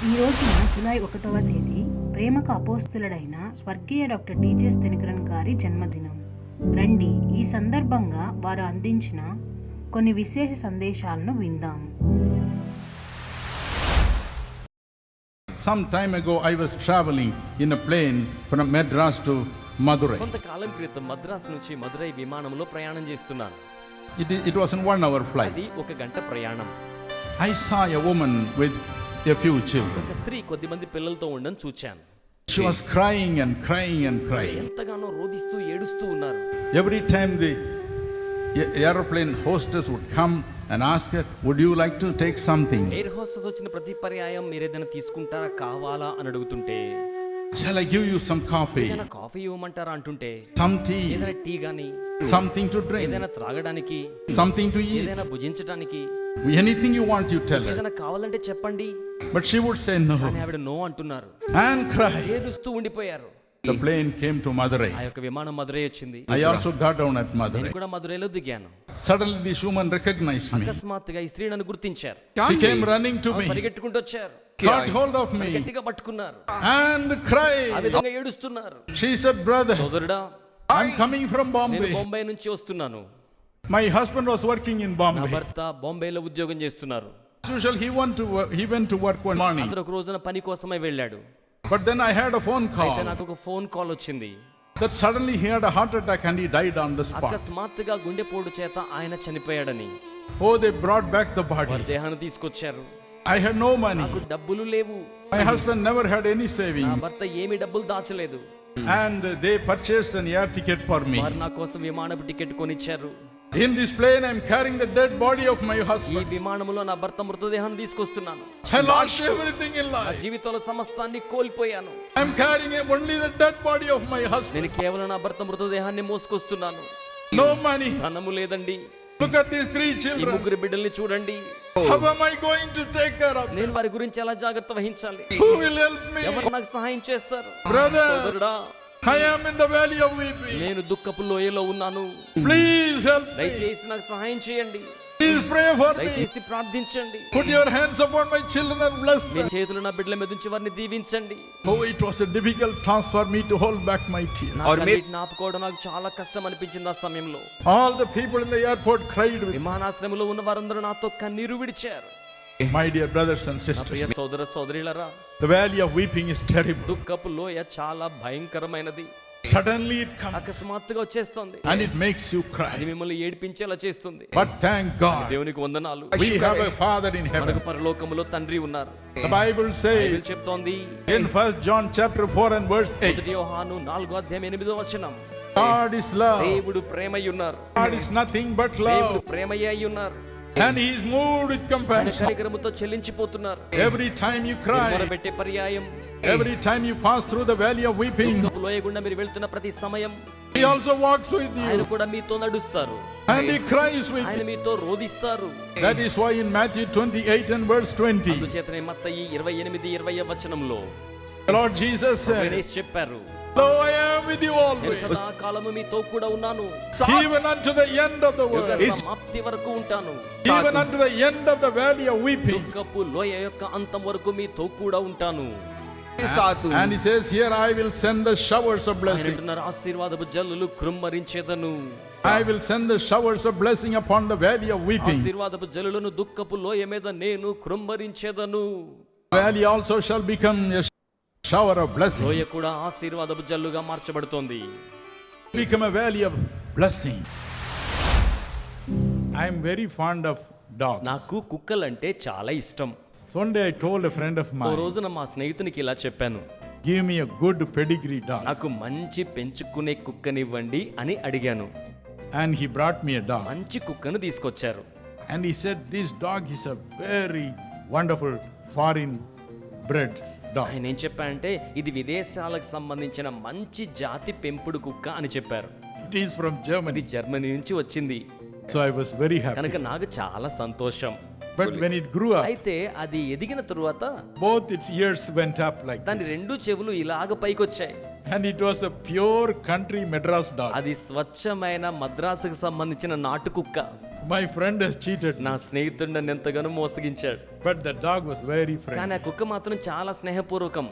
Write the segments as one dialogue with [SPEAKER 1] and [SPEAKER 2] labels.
[SPEAKER 1] ఈ రోజున జూలై 1వ తేదీ ప్రేమకు అపోస్తులుడైన స్వర్గీయ డాక్టర్ టీజీఎస్ దినకరన్ గారి జన్మదినం. రండి ఈ సందర్భంగా వారు అందించిన కొన్ని విశేష సందేశాలను విందాం.
[SPEAKER 2] Some time ago I was traveling in a plane from Madras to Madurai.
[SPEAKER 3] కొంతకాలం క్రితం మద్రాసు నుంచి మదురై విమానంలో ప్రయాణం చేస్తున్నాను.
[SPEAKER 2] It was an 1 hour flight.
[SPEAKER 3] అది 1 గంట ప్రయాణం.
[SPEAKER 2] I saw a woman with a few children.
[SPEAKER 3] ఒక స్త్రీ కొద్దిమంది పిల్లలతో ఉండడం చూచాను.
[SPEAKER 2] She was crying and crying and crying.
[SPEAKER 3] ఎంతగానో రోదిస్తూ ఏడుస్తూ ఉన్నారు.
[SPEAKER 2] Every time the airplane hostess would come and ask her, would you like to take something?
[SPEAKER 3] Air hostess వచ్చిన ప్రతి పర్యాయం మీరేదైనా తీసుకుంటారా, కావాలా అని అడుగుతుంటే,
[SPEAKER 2] Shall I give you some coffee?
[SPEAKER 3] ఏదైనా కాఫీ ఇవ్వమంటారా అంటుంటే,
[SPEAKER 2] Some tea?
[SPEAKER 3] ఏదైనా టీ గాని,
[SPEAKER 2] Something to drink?
[SPEAKER 3] ఏదైనా త్రాగడానికి,
[SPEAKER 2] Something to eat?
[SPEAKER 3] ఏదైనా భుజించడానికి,
[SPEAKER 2] Anything you want, you tell her.
[SPEAKER 3] ఏదైనా కావాలంటే చెప్పండి.
[SPEAKER 2] But she would say no
[SPEAKER 3] కానీ ఆవిడ నో అంటున్నారు.
[SPEAKER 2] and cry.
[SPEAKER 3] ఏడుస్తూ ఉండిపోయారు.
[SPEAKER 2] The plane came to Madurai.
[SPEAKER 3] ఆ యొక్క విమానం మదురై వచ్చింది.
[SPEAKER 2] I also got down at
[SPEAKER 3] నేను
[SPEAKER 2] Madurai.
[SPEAKER 3] కూడా మదురైలో దిగాను.
[SPEAKER 2] Suddenly this woman recognized me.
[SPEAKER 3] అకస్మాత్తుగా ఈ స్త్రీ నన్ను గుర్తించారు.
[SPEAKER 2] She came running to me,
[SPEAKER 3] పరిగెట్టుకుంటూ వచ్చారు,
[SPEAKER 2] caught hold of me
[SPEAKER 3] గట్టిగా పట్టుకున్నారు,
[SPEAKER 2] and
[SPEAKER 3] ఆ
[SPEAKER 2] cried.
[SPEAKER 3] విధంగా ఏడుస్తున్నారు.
[SPEAKER 2] She said, brother,
[SPEAKER 3] సోదరుడా,
[SPEAKER 2] I'm coming from
[SPEAKER 3] నేను
[SPEAKER 2] Bombay.
[SPEAKER 3] బొంబాయి నుంచి వస్తున్నాను.
[SPEAKER 2] My husband was working in
[SPEAKER 3] నా
[SPEAKER 2] Bombay.
[SPEAKER 3] భర్త బొంబాయిలో ఉద్యోగం చేస్తున్నారు.
[SPEAKER 2] As usual, he went to work one morning.
[SPEAKER 3] అతను ఒక రోజున పని కోసమై వెళ్ళాడు.
[SPEAKER 2] But then I had a phone
[SPEAKER 3] అయితే
[SPEAKER 2] call
[SPEAKER 3] నాకు ఒక ఫోన్ కాల్ వచ్చింది.
[SPEAKER 2] that suddenly he had a heart attack and he died on the spot.
[SPEAKER 3] అకస్మాత్తుగా గుండెపోటు చేత ఆయన చనిపోయాడని.
[SPEAKER 2] Oh, they brought back the
[SPEAKER 3] వారి
[SPEAKER 2] body.
[SPEAKER 3] దేహాన్ని తీసుకొచ్చారు.
[SPEAKER 2] I had no money.
[SPEAKER 3] నాకు డబ్బులు లేవు.
[SPEAKER 2] My husband never had any
[SPEAKER 3] నా
[SPEAKER 2] saving.
[SPEAKER 3] భర్త ఏమీ డబ్బులు దాచలేదు.
[SPEAKER 2] And they purchased an air ticket for me.
[SPEAKER 3] వారు నా కోసం విమానపు ticket కొనిచ్చారు.
[SPEAKER 2] In this plane, I'm carrying the dead body of my
[SPEAKER 3] ఈ
[SPEAKER 2] husband.
[SPEAKER 3] విమానంలో నా భర్త మృతదేహాన్ని తీసుకొస్తున్నాను.
[SPEAKER 2] I lost everything in
[SPEAKER 3] నా
[SPEAKER 2] life.
[SPEAKER 3] జీవితంలో సమస్తాన్ని కోల్పోయాను.
[SPEAKER 2] I'm carrying only the dead body of my husband.
[SPEAKER 3] నేను కేవలం నా భర్త మృతదేహాన్ని మోసుకొస్తున్నాను.
[SPEAKER 2] No money.
[SPEAKER 3] ధనము లేదండి.
[SPEAKER 2] Look at these 3
[SPEAKER 3] ఈ
[SPEAKER 2] children.
[SPEAKER 3] 3 బిడ్డల్ని చూడండి.
[SPEAKER 2] How am I going to take care of them?
[SPEAKER 3] నేను వారి గురించి ఎలా జాగ్రత్త వహించాలి?
[SPEAKER 2] Who will help me?
[SPEAKER 3] ఎవరు నాకు సహాయం చేస్తారు?
[SPEAKER 2] Brother,
[SPEAKER 3] సోదరుడా,
[SPEAKER 2] I am in the valley of weeping.
[SPEAKER 3] నేను దుఃఖపు లోయలో ఉన్నాను.
[SPEAKER 2] Please help me.
[SPEAKER 3] దయచేసి నాకు సహాయం చేయండి.
[SPEAKER 2] Please pray for me.
[SPEAKER 3] దయచేసి ప్రార్థించండి.
[SPEAKER 2] Put your hands upon my children and bless
[SPEAKER 3] me
[SPEAKER 2] them.
[SPEAKER 3] చేతులు నా బిడ్డల మీద ఉంచి వారిని దీవించండి.
[SPEAKER 2] Oh, it was a difficult task for me to hold back my tears.
[SPEAKER 3] నా కన్నీటిని ఆపుకోవడం నాకు చాలా కష్టం అనిపించింది ఆ సమయంలో.
[SPEAKER 2] All the people in the airport cried with me.
[SPEAKER 3] విమానాశ్రయంలో ఉన్న వారందరూ నాతో కన్నీరు విడిచారు.
[SPEAKER 2] My dear brothers and
[SPEAKER 3] నా ప్రియ
[SPEAKER 2] sisters,
[SPEAKER 3] సోదర సోదరులారా,
[SPEAKER 2] the valley of weeping is terrible.
[SPEAKER 3] దుఃఖపు లోయ చాలా భయంకరమైనది.
[SPEAKER 2] Suddenly it comes
[SPEAKER 3] అకస్మాత్తుగా వచ్చేస్తుంది.
[SPEAKER 2] and it makes you
[SPEAKER 3] అది
[SPEAKER 2] cry.
[SPEAKER 3] మిమ్మల్ని ఏడిపించేలా చేస్తుంది.
[SPEAKER 2] But thank God,
[SPEAKER 3] దేవునికి వందనాలు.
[SPEAKER 2] we have a Father in heaven.
[SPEAKER 3] మనకు పరలోకములో తండ్రి ఉన్నారు.
[SPEAKER 2] The Bible says
[SPEAKER 3] బైబిల్ చెప్తోంది
[SPEAKER 2] in 1 John chapter 4 and verse 8,
[SPEAKER 3] మొదటి యోహాను 4:8
[SPEAKER 2] God is love.
[SPEAKER 3] దేవుడు ప్రేమై ఉన్నారు.
[SPEAKER 2] God is nothing but
[SPEAKER 3] దేవుడు
[SPEAKER 2] love.
[SPEAKER 3] ప్రేమయ్య అయి ఉన్నారు.
[SPEAKER 2] And he is moved with
[SPEAKER 3] ఆయన
[SPEAKER 2] compassion.
[SPEAKER 3] కనికరముతో చెల్లించిపోతున్నారు.
[SPEAKER 2] Every time you cry,
[SPEAKER 3] మొరపెట్టే పర్యాయం,
[SPEAKER 2] every time you pass through the valley of weeping,
[SPEAKER 3] దుఃఖపు లోయ గుండా మీరు వెళ్తున్న ప్రతి సమయం
[SPEAKER 2] he also walks with
[SPEAKER 3] ఆయన
[SPEAKER 2] you
[SPEAKER 3] కూడా మీతో నడుస్తారు.
[SPEAKER 2] and he cries with
[SPEAKER 3] ఆయన
[SPEAKER 2] you.
[SPEAKER 3] మీతో రోదిస్తారు.
[SPEAKER 2] That is why in Matthew 28 and verse 20,
[SPEAKER 3] అందుచేతనే మత్తయి 28:20
[SPEAKER 2] the Lord Jesus said,
[SPEAKER 3] యేసు చెప్పారు,
[SPEAKER 2] "Lo, I am with you
[SPEAKER 3] నేను
[SPEAKER 2] always,
[SPEAKER 3] సదాకాలము మీతో కూడా ఉన్నాను,
[SPEAKER 2] even unto the end of the
[SPEAKER 3] యుగ
[SPEAKER 2] world,
[SPEAKER 3] సమాప్తి వరకు ఉంటాను,
[SPEAKER 2] even unto the end of the valley of weeping."
[SPEAKER 3] దుఃఖపు లోయ యొక్క అంతం వరకు మీతో కూడా ఉంటాను.
[SPEAKER 2] And he says here, I will send the showers of
[SPEAKER 3] ఆయన
[SPEAKER 2] blessing.
[SPEAKER 3] అంటున్నారు, ఆశీర్వాదపు జల్లులు కృమ్మరించేదను.
[SPEAKER 2] I will send the showers of blessing upon the valley of weeping.
[SPEAKER 3] ఆశీర్వాదపు జల్లులను దుఃఖపు లోయ మీద నేను కృమ్మరించేదను.
[SPEAKER 2] The valley also shall become a shower of blessing.
[SPEAKER 3] లోయ కూడా ఆశీర్వాదపు జల్లుగా మార్చబడుతోంది.
[SPEAKER 2] Become a valley of blessing. I am very fond of dogs.
[SPEAKER 3] నాకు కుక్కలంటే చాలా ఇష్టం.
[SPEAKER 2] So one day I told a friend of
[SPEAKER 3] oh
[SPEAKER 2] mine,
[SPEAKER 3] రోజున మా స్నేహితునికి ఇలా చెప్పాను,
[SPEAKER 2] give me a good pedigree dog.
[SPEAKER 3] నాకు మంచి పెంచుకునే కుక్కనివ్వండి అని అడిగాను.
[SPEAKER 2] And he brought me a dog.
[SPEAKER 3] మంచి కుక్కను తీసుకొచ్చారు.
[SPEAKER 2] And he said, this dog is a very wonderful foreign bred dog.
[SPEAKER 3] ఆయన ఏం చెప్పారంటే, ఇది విదేశాలకు సంబంధించిన మంచి జాతి పెంపుడు కుక్క అని చెప్పారు.
[SPEAKER 2] It is from
[SPEAKER 3] అది
[SPEAKER 2] Germany.
[SPEAKER 3] జర్మనీ నుంచి వచ్చింది.
[SPEAKER 2] So I was very happy.
[SPEAKER 3] కనుక నాకు చాలా సంతోషం.
[SPEAKER 2] But when it grew up,
[SPEAKER 3] అయితే అది ఎదిగిన తరువాత
[SPEAKER 2] both its ears went up like
[SPEAKER 3] దాని
[SPEAKER 2] this.
[SPEAKER 3] 2 చెవులు ఇలాగ పైకొచ్చాయి.
[SPEAKER 2] And it was a pure country Madras dog.
[SPEAKER 3] అది స్వచ్ఛమైన మద్రాసుకు సంబంధించిన నాటు కుక్క.
[SPEAKER 2] My friend has cheated,
[SPEAKER 3] నా స్నేహితుడు నన్ను ఎంతగానో మోసగించాడు.
[SPEAKER 2] but the dog was very
[SPEAKER 3] కానీ
[SPEAKER 2] friendly,
[SPEAKER 3] ఆ కుక్క మాత్రం చాలా స్నేహపూర్వకం,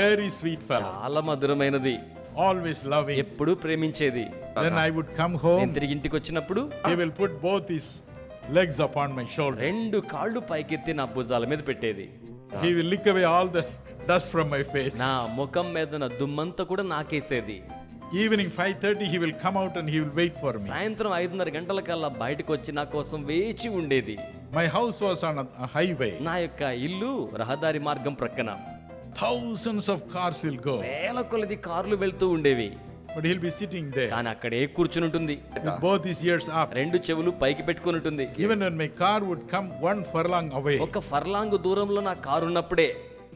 [SPEAKER 2] very sweet fellow,
[SPEAKER 3] చాలా మధురమైనది,
[SPEAKER 2] always loving.
[SPEAKER 3] ఎప్పుడూ ప్రేమించేది.
[SPEAKER 2] Then I would come
[SPEAKER 3] నేను
[SPEAKER 2] home,
[SPEAKER 3] తిరిగి ఇంటికి వచ్చినప్పుడు
[SPEAKER 2] he will put both his legs upon my shoulder.
[SPEAKER 3] 2 కాళ్ళు పైకెత్తి నా భుజాల మీద పెట్టేది.
[SPEAKER 2] He will lick away all the dust from my face.
[SPEAKER 3] నా ముఖం మీద నా దుమ్మంతా కూడా నాకేసేది.
[SPEAKER 2] Evening 5:30 he will come out and he will wait for me.
[SPEAKER 3] సాయంత్రం 5:30 గంటలకల్లా బయటకు వచ్చి నా కోసం వేచి ఉండేది.
[SPEAKER 2] My house was on a highway.
[SPEAKER 3] నా యొక్క ఇల్లు రహదారి మార్గం ప్రక్కన.
[SPEAKER 2] Thousands of cars will go,
[SPEAKER 3] వేల కొలది కార్లు వెళ్తూ ఉండేవి.
[SPEAKER 2] but he'll be sitting there
[SPEAKER 3] కానీ అక్కడే కూర్చుని ఉంటుంది,
[SPEAKER 2] with both his ears up.
[SPEAKER 3] 2 చెవులు పైకి పెట్టుకుని ఉంటుంది.
[SPEAKER 2] Even when my car would come 1 furlong away,
[SPEAKER 3] ఒక ఫర్లాంగ్ దూరంలో నా కారు ఉన్నప్పుడే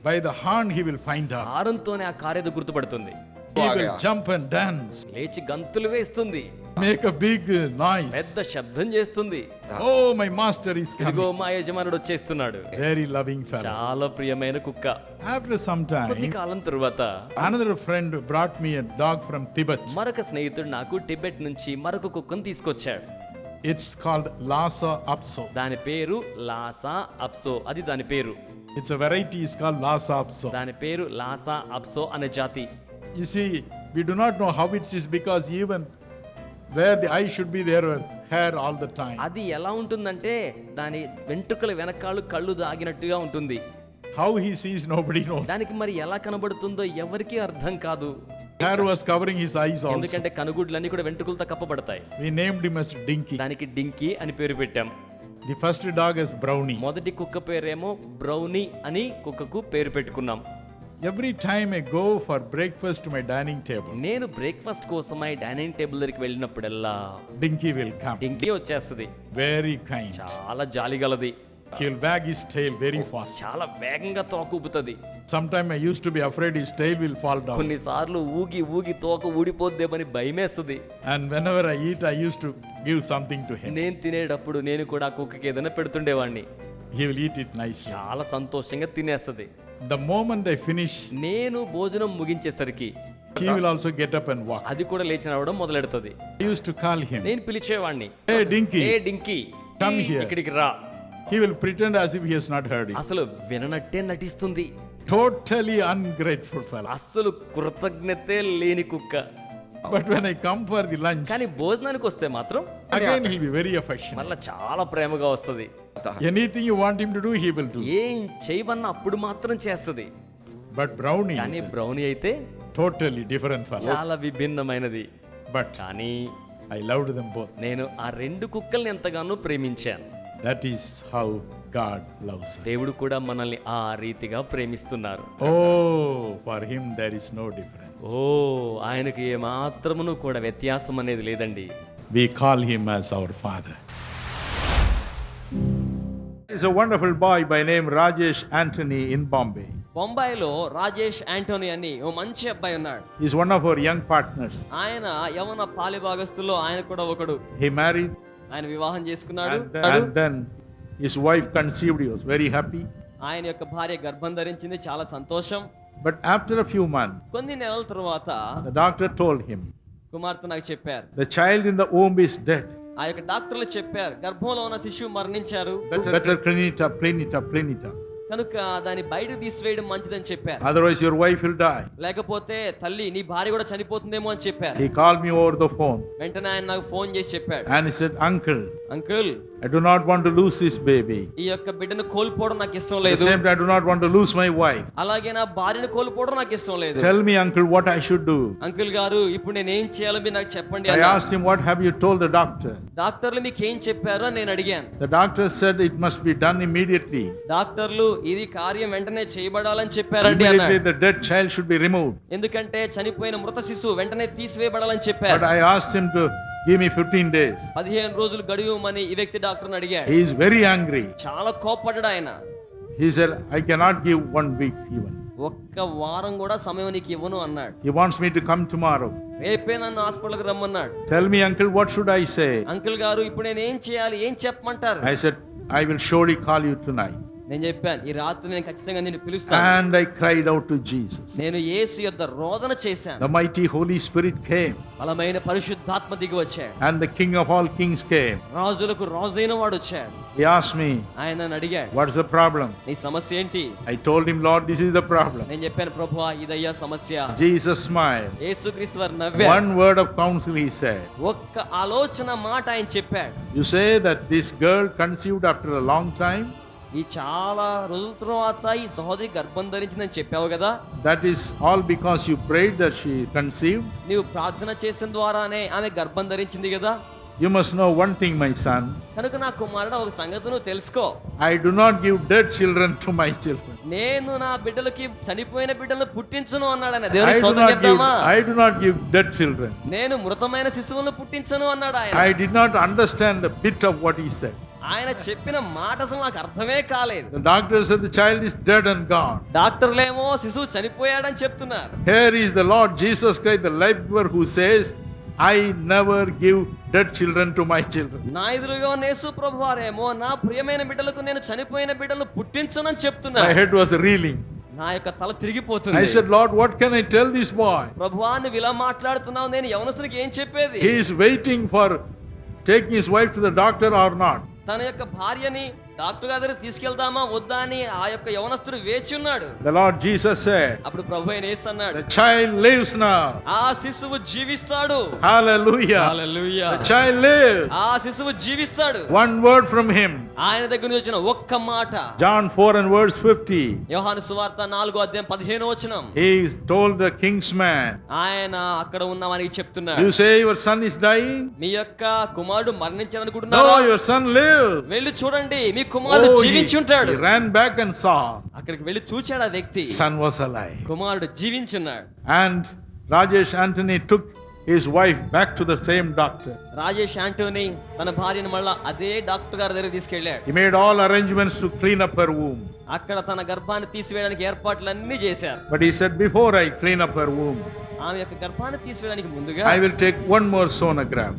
[SPEAKER 2] by the horn he will find out.
[SPEAKER 3] హారంతోనే ఆ కారు ఏదో గుర్తుపడుతుంది.
[SPEAKER 2] He will jump and dance,
[SPEAKER 3] లేచి గంతులు వేస్తుంది,
[SPEAKER 2] make a big noise.
[SPEAKER 3] పెద్ద శబ్దం చేస్తుంది.
[SPEAKER 2] Oh, my master is
[SPEAKER 3] ఇదిగో
[SPEAKER 2] coming.
[SPEAKER 3] మా యజమానుడు వచ్చేస్తున్నాడు.
[SPEAKER 2] Very loving fellow.
[SPEAKER 3] చాలా ప్రియమైన కుక్క.
[SPEAKER 2] After some
[SPEAKER 3] కొద్ది
[SPEAKER 2] time,
[SPEAKER 3] కాలం తరువాత
[SPEAKER 2] another friend brought me a dog from Tibet.
[SPEAKER 3] మరొక స్నేహితుడు నాకు టిబెట్ నుంచి మరొక కుక్కను తీసుకొచ్చాడు.
[SPEAKER 2] It's called Lhasa Apso.
[SPEAKER 3] దాని పేరు లాసా అప్సో, అది దాని పేరు.
[SPEAKER 2] It's a variety, it's called Lhasa Apso.
[SPEAKER 3] దాని పేరు లాసా అప్సో అనే జాతి.
[SPEAKER 2] You see, we do not know how it is because even where the eye should be, there were hair all the time.
[SPEAKER 3] అది ఎలా ఉంటుందంటే దాని వెంట్రుకల వెనకాలు కళ్ళు దాగినట్టుగా ఉంటుంది.
[SPEAKER 2] How he sees, nobody knows.
[SPEAKER 3] దానికి మరి ఎలా కనబడుతుందో ఎవరికీ అర్థం కాదు.
[SPEAKER 2] Hair was covering his eyes also.
[SPEAKER 3] ఎందుకంటే కనుగుడ్లన్నీ కూడా వెంట్రుకలతో కప్పబడతాయి.
[SPEAKER 2] We named him as Dinky.
[SPEAKER 3] దానికి డింకీ అని పేరు పెట్టాం.
[SPEAKER 2] The first dog is Brownie.
[SPEAKER 3] మొదటి కుక్క పేరేమో బ్రౌనీ అని కుక్కకు పేరు పెట్టుకున్నాం.
[SPEAKER 2] Every time I go for breakfast to my dining table,
[SPEAKER 3] నేను బ్రేక్ఫాస్ట్ కోసమై డైనింగ్ టేబుల్ దగ్గరికి వెళ్ళినప్పుడల్లా
[SPEAKER 2] Dinky will come.
[SPEAKER 3] డింకీ వచ్చేస్తుంది.
[SPEAKER 2] Very kind.
[SPEAKER 3] చాలా జాలిగలది,
[SPEAKER 2] He will wag his tail very fast.
[SPEAKER 3] చాలా వేగంగా తోక ఊపుతుంది.
[SPEAKER 2] Sometime I used to be afraid his tail will fall down.
[SPEAKER 3] కొన్నిసార్లు ఊగి ఊగి తోక ఊడిపోద్దేమని భయమేస్తుంది.
[SPEAKER 2] And whenever I eat, I used to give something to him.
[SPEAKER 3] నేను తినేటప్పుడు నేను కూడా ఆ కుక్కకి ఏదైనా పెడుతుండేవాడిని.
[SPEAKER 2] He will eat it nicely.
[SPEAKER 3] చాలా సంతోషంగా తినేస్తుంది.
[SPEAKER 2] The moment I finish,
[SPEAKER 3] నేను భోజనం ముగించేసరికి
[SPEAKER 2] he will also get up and walk.
[SPEAKER 3] అది కూడా లేచి నడవడం మొదలెడుతుంది.
[SPEAKER 2] I used to call him,
[SPEAKER 3] నేను పిలిచేవాడిని,
[SPEAKER 2] "Hey Dinky."
[SPEAKER 3] A డింకీ
[SPEAKER 2] Come here.
[SPEAKER 3] ఇక్కడికి రా.
[SPEAKER 2] He will pretend as if he has not heard it.
[SPEAKER 3] అసలు విననట్టే నటిస్తుంది.
[SPEAKER 2] Totally ungrateful fellow.
[SPEAKER 3] అస్సలు కృతజ్ఞతే లేని కుక్క.
[SPEAKER 2] But when I come for the lunch,
[SPEAKER 3] కానీ భోజనానికి వస్తే మాత్రం
[SPEAKER 2] again he'll be very affectionate.
[SPEAKER 3] మళ్ళా చాలా ప్రేమగా వస్తుంది.
[SPEAKER 2] Anything you want him to do, he will do.
[SPEAKER 3] ఏం చేయవన్నా అప్పుడు మాత్రం చేస్తుంది.
[SPEAKER 2] But Brownie
[SPEAKER 3] కానీ
[SPEAKER 2] is a
[SPEAKER 3] బ్రౌనీ అయితే
[SPEAKER 2] totally different fellow.
[SPEAKER 3] చాలా విభిన్నమైనది.
[SPEAKER 2] But
[SPEAKER 3] కానీ
[SPEAKER 2] I loved them both.
[SPEAKER 3] నేను ఆ 2 కుక్కల్ని ఎంతగానో ప్రేమించాను.
[SPEAKER 2] That is how God loves us.
[SPEAKER 3] దేవుడు కూడా మనల్ని ఆ రీతిగా ప్రేమిస్తున్నారు.
[SPEAKER 2] Oh, for him there is no difference.
[SPEAKER 3] ఓ, ఆయనకి ఏమాత్రమును కూడా వ్యత్యాసం అనేది లేదండి.
[SPEAKER 2] We call him as our father. He's a wonderful boy by name Rajesh Anthony in Bombay.
[SPEAKER 4] బొంబాయిలో రాజేష్ యాంటోనీ అని ఓ మంచి అబ్బాయి ఉన్నాడు.
[SPEAKER 2] He's one of our young partners.
[SPEAKER 4] ఆయన యవన పాలిభాగస్తుల్లో ఆయన కూడా ఒకడు.
[SPEAKER 2] He married
[SPEAKER 4] ఆయన వివాహం చేసుకున్నాడు.
[SPEAKER 2] and then his wife conceived. He was very happy.
[SPEAKER 4] ఆయన యొక్క భార్య గర్భం ధరించింది, చాలా సంతోషం.
[SPEAKER 2] But after a few months,
[SPEAKER 4] కొన్ని నెలల తర్వాత
[SPEAKER 2] the doctor told him,
[SPEAKER 4] కుమార్తె నాకు చెప్పారు,
[SPEAKER 2] the child in the womb is dead.
[SPEAKER 4] ఆ యొక్క డాక్టర్లు చెప్పారు, గర్భంలో ఉన్న శిశువు మరణించారు,
[SPEAKER 2] Better clean it up, clean it up, clean it up.
[SPEAKER 4] కనుక దాన్ని బయటకు తీసివేయడం మంచిదని చెప్పారు.
[SPEAKER 2] Otherwise your wife will die.
[SPEAKER 4] లేకపోతే తల్లి నీ భార్య కూడా చనిపోతుందేమో అని చెప్పారు.
[SPEAKER 2] He called me over the phone
[SPEAKER 4] వెంటనే ఆయన నాకు ఫోన్ చేసి చెప్పాడు,
[SPEAKER 2] and he said, Uncle,
[SPEAKER 4] uncle,
[SPEAKER 2] I do not want to lose this baby.
[SPEAKER 4] ఈ యొక్క బిడ్డను కోల్పోవడం నాకు ఇష్టం
[SPEAKER 2] At the
[SPEAKER 4] లేదు,
[SPEAKER 2] same time, I do not want to lose my wife.
[SPEAKER 4] అలాగే నా భార్యను కోల్పోవడం నాకు ఇష్టం లేదు.
[SPEAKER 2] Tell me, Uncle, what I should do.
[SPEAKER 4] Uncle గారు, ఇప్పుడు నేను ఏం చేయాలో మీరు నాకు చెప్పండి
[SPEAKER 2] I
[SPEAKER 4] అన్నా.
[SPEAKER 2] asked him, what have you told the doctor?
[SPEAKER 4] డాక్టర్లు మీకు ఏం చెప్పారో అని నేను అడిగాను.
[SPEAKER 2] The doctor said it must be done immediately.
[SPEAKER 4] డాక్టర్లు ఇది కార్యం వెంటనే చేయబడాలని చెప్పారండి
[SPEAKER 2] Immediately
[SPEAKER 4] అన్నాడు.
[SPEAKER 2] the dead child should be removed.
[SPEAKER 4] ఎందుకంటే చనిపోయిన మృత శిశువు వెంటనే తీసివేయబడాలని
[SPEAKER 2] But
[SPEAKER 4] చెప్పారు.
[SPEAKER 2] I asked him to give me 15 days.
[SPEAKER 4] 15 రోజులు గడువుమని ఈ వ్యక్తి డాక్టర్ని అడిగాడు.
[SPEAKER 2] He is very angry.
[SPEAKER 4] చాలా కోప్పడ్డాడు ఆయన.
[SPEAKER 2] He said, I cannot give 1 week even.
[SPEAKER 4] ఒక్క వారం కూడా సమయం నీకు ఇవ్వను అన్నాడు.
[SPEAKER 2] He wants me to come tomorrow.
[SPEAKER 4] రేపే నన్ను హాస్పిటల్కి రమ్మన్నాడు.
[SPEAKER 2] Tell me, Uncle, what should I say?
[SPEAKER 4] Uncle గారు, ఇప్పుడు నేను ఏం చేయాలి, ఏం చెప్పమంటారు?
[SPEAKER 2] I said, I will surely call you tonight.
[SPEAKER 4] నేను చెప్పాను ఈ రాత్రి నేను ఖచ్చితంగా నిన్ను పిలుస్తాను.
[SPEAKER 2] And I cried out to Jesus.
[SPEAKER 4] నేను యేసు యొద్ద రోదన చేశాను.
[SPEAKER 2] The mighty Holy Spirit came,
[SPEAKER 4] బలమైన పరిశుద్ధాత్మ దిగి వచ్చాడు.
[SPEAKER 2] and the King of all kings came.
[SPEAKER 4] రాజులకు రాజైన వాడు వచ్చాడు.
[SPEAKER 2] He asked me,
[SPEAKER 4] ఆయన నన్ను అడిగాడు,
[SPEAKER 2] what's the problem?
[SPEAKER 4] నీ సమస్య ఏంటి?
[SPEAKER 2] I told him, Lord, this is the problem.
[SPEAKER 4] నేను చెప్పాను, ప్రభువా ఇదయ్యా సమస్య.
[SPEAKER 2] Jesus smiled.
[SPEAKER 4] యేసుక్రీస్తు వారు నవ్వాడు.
[SPEAKER 2] One word of counsel he said.
[SPEAKER 4] ఒక్క ఆలోచన మాట ఆయన చెప్పాడు.
[SPEAKER 2] You say that this girl conceived after a long time?
[SPEAKER 4] ఈ చాలా రోజుల తర్వాత ఈ సహోదరి గర్భం ధరించిందని చెప్పావు కదా.
[SPEAKER 2] That is all because you prayed that she conceived?
[SPEAKER 4] నీవు ప్రార్థన చేసిన ద్వారానే ఆమె గర్భం ధరించింది కదా.
[SPEAKER 2] You must know one thing, my son.
[SPEAKER 4] కనుక నా కుమారుడు ఒక సంగతి నువ్వు తెలుసుకో.
[SPEAKER 2] I do not give dead children to my children.
[SPEAKER 4] నేను నా బిడ్డలకి చనిపోయిన బిడ్డలను పుట్టించను అన్నాడు ఆయన.
[SPEAKER 2] I
[SPEAKER 4] దేవుని
[SPEAKER 2] do
[SPEAKER 4] స్తోత్రం చెప్దామా?
[SPEAKER 2] not give dead children.
[SPEAKER 4] నేను మృతమైన శిశువులను పుట్టించను అన్నాడు ఆయన.
[SPEAKER 2] I did not understand a bit of what he said.
[SPEAKER 4] ఆయన చెప్పిన మాట అసలు నాకు అర్థమే కాలేదు.
[SPEAKER 2] The doctor said the child is dead and gone.
[SPEAKER 4] డాక్టర్లేమో శిశువు చనిపోయాడని చెప్తున్నారు.
[SPEAKER 2] Here is the Lord Jesus Christ, the life giver, who says, I never give dead children to my children.
[SPEAKER 4] నా ఎదురుగా యేసు ప్రభువారేమో నా ప్రియమైన బిడ్డలకు నేను చనిపోయిన బిడ్డలను పుట్టించనని
[SPEAKER 2] My
[SPEAKER 4] చెప్తున్నారు.
[SPEAKER 2] head was reeling.
[SPEAKER 4] నా యొక్క తల
[SPEAKER 2] I
[SPEAKER 4] తిరిగిపోతుంది.
[SPEAKER 2] said, Lord, what can I tell this boy?
[SPEAKER 4] ప్రభువా నువ్వు ఇలా మాట్లాడుతున్నావు, నేను యవనస్తునికి ఏం చెప్పేది?
[SPEAKER 2] He is waiting for taking his wife to the doctor or not.
[SPEAKER 4] తన యొక్క భార్యని డాక్టర్ గారి దగ్గర తీసుకెళ్దామా వద్దా అని ఆ యొక్క యవనస్తుడు వేచి ఉన్నాడు.
[SPEAKER 2] The Lord Jesus said,
[SPEAKER 4] అప్పుడు ప్రభు అయిన యేసు అన్నాడు,
[SPEAKER 2] the child lives now.
[SPEAKER 4] ఆ శిశువు జీవిస్తాడు.
[SPEAKER 2] Hallelujah.
[SPEAKER 4] Hallelujah.
[SPEAKER 2] The child lives.
[SPEAKER 4] ఆ శిశువు జీవిస్తాడు.
[SPEAKER 2] One word from him.
[SPEAKER 4] ఆయన దగ్గర నుంచి వచ్చిన ఒక్క మాట.
[SPEAKER 2] John 4 and verse 50.
[SPEAKER 4] యోహాను సువార్త 4:15
[SPEAKER 2] He told the king's man,
[SPEAKER 4] ఆయన అక్కడ ఉన్న వానికి చెప్తున్నాడు,
[SPEAKER 2] you say your son is dying?
[SPEAKER 4] మీ యొక్క కుమారుడు
[SPEAKER 2] No,
[SPEAKER 4] మరణించాడనుకుంటున్నారా?
[SPEAKER 2] your son lives.
[SPEAKER 4] వెళ్ళి చూడండి, మీ కుమారుడు
[SPEAKER 2] Oh,
[SPEAKER 4] జీవించి ఉంటాడు.
[SPEAKER 2] he ran back and saw.
[SPEAKER 4] అక్కడికి వెళ్ళి చూచాడు ఆ వ్యక్తి,
[SPEAKER 2] Son was alive.
[SPEAKER 4] కుమారుడు జీవించున్నాడు.
[SPEAKER 2] And Rajesh Anthony took his wife back to the same doctor.
[SPEAKER 4] Rajesh Anthony తన భార్యను మళ్ళా అదే డాక్టర్ గారి దగ్గర తీసుకెళ్ళాడు.
[SPEAKER 2] He made all arrangements to clean up her womb.
[SPEAKER 4] అక్కడ తన గర్భాన్ని తీసివేయడానికి ఏర్పాట్లన్నీ చేశారు.
[SPEAKER 2] But he said, before I clean up her womb,
[SPEAKER 4] ఆమె యొక్క గర్భాన్ని తీసివేయడానికి ముందుగా
[SPEAKER 2] I will take one more sonograph.